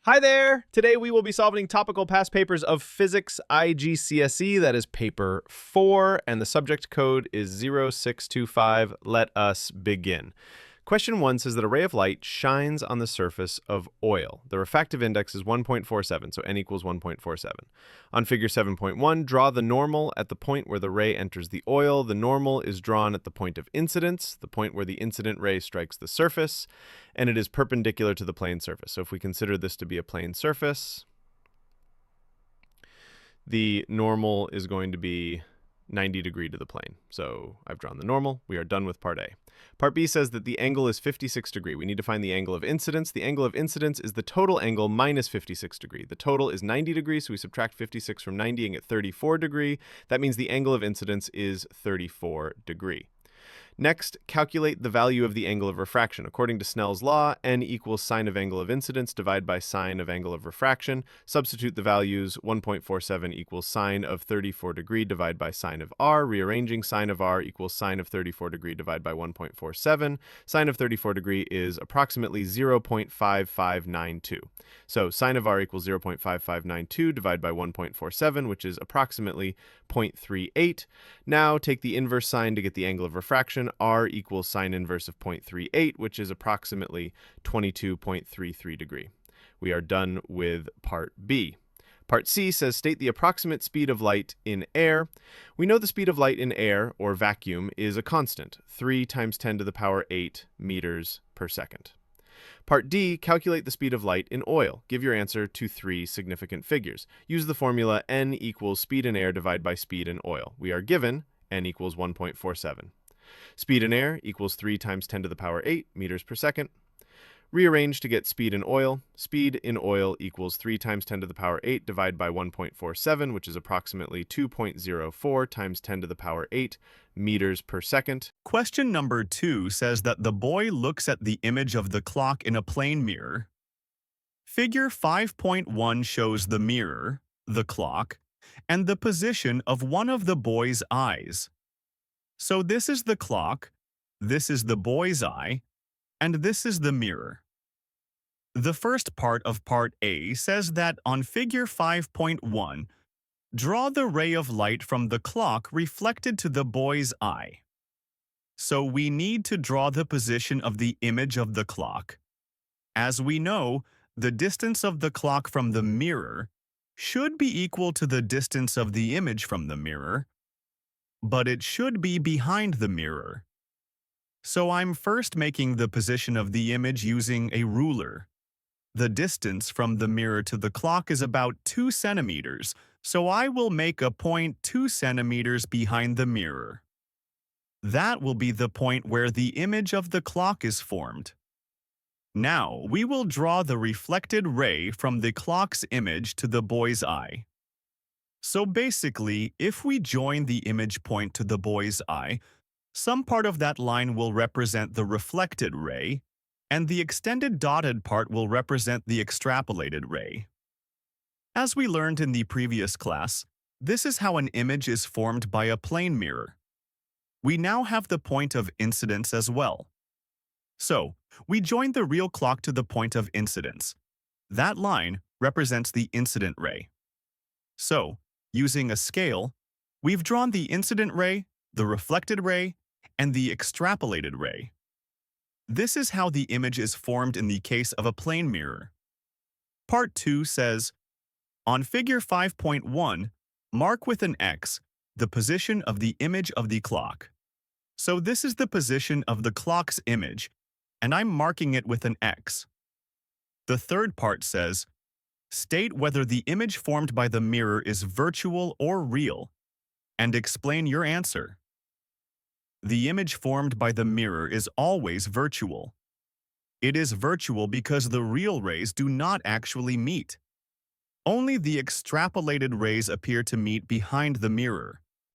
Hi there! Today we will be solving topical past papers of Physics IGCSE, that is paper 4, and the subject code is 0625. Let us begin. Question 1 says that a ray of light shines on the surface of oil. The refractive index is 1.47, so n equals 1.47. On figure 7.1, draw the normal at the point where the ray enters the oil. The normal is drawn at the point of incidence, the point where the incident ray strikes the surface, and it is perpendicular to the plane surface. So if we consider this to be a plane surface, the normal is going to be 90 degree to the plane. So I've drawn the normal. We are done with part A. Part B says that the angle is 56 degree. We need to find the angle of incidence. The angle of incidence is the total angle minus 56 degree. The total is 90 degrees, so we subtract 56 from 90 and get 34 degree. That means the angle of incidence is 34 degree. Next, calculate the value of the angle of refraction. According to Snell's law, n equals sine of angle of incidence divided by sine of angle of refraction. Substitute the values. 1.47 equals sine of 34 degree divided by sine of r. Rearranging, sine of r equals sine of 34 degree divided by 1.47. Sine of 34 degree is approximately 0.5592. So sine of r equals 0.5592 divided by 1.47, which is approximately 0.38. Now take the inverse sine to get the angle of refraction. R equals sine inverse of 0.38, which is approximately 22.33 degree. We are done with part B. Part C says state the approximate speed of light in air. We know the speed of light in air, or vacuum, is a constant, 3 times 10 to the power 8 meters per second. Part D, calculate the speed of light in oil. Give your answer to 3 significant figures. Use the formula n equals speed in air divided by speed in oil. We are given n equals 1.47. Speed in air equals 3 times 10 to the power 8 meters per second. Rearrange to get speed in oil. Speed in oil equals 3 times 10 to the power 8 divided by 1.47, which is approximately 2.04 times 10 to the power 8 meters per second. Question number 2 says that the boy looks at the image of the clock in a plane mirror. Figure 5.1 shows the mirror, the clock, and the position of one of the boy's eyes. So this is the clock, this is the boy's eye, and this is the mirror. The first part of part A says that on figure 5.1, draw the ray of light from the clock reflected to the boy's eye. So we need to draw the position of the image of the clock. As we know, the distance of the clock from the mirror should be equal to the distance of the image from the mirror, but it should be behind the mirror. So I'm first making the position of the image using a ruler. The distance from the mirror to the clock is about 2 centimeters, so I will make a point 2 centimeters behind the mirror. That will be the point where the image of the clock is formed. Now, we will draw the reflected ray from the clock's image to the boy's eye. So basically, if we join the image point to the boy's eye, some part of that line will represent the reflected ray, and the extended dotted part will represent the extrapolated ray. As we learned in the previous class, this is how an image is formed by a plane mirror. We now have the point of incidence as well. So, we join the real clock to the point of incidence. That line represents the incident ray. So, using a scale, we've drawn the incident ray, the reflected ray, and the extrapolated ray. This is how the image is formed in the case of a plane mirror. Part 2 says, on figure 5.1, mark with an X the position of the image of the clock. So this is the position of the clock's image, and I'm marking it with an X. The third part says, state whether the image formed by the mirror is virtual or real, and explain your answer. The image formed by the mirror is always virtual. It is virtual because the real rays do not actually meet. Only the extrapolated rays appear to meet behind the mirror.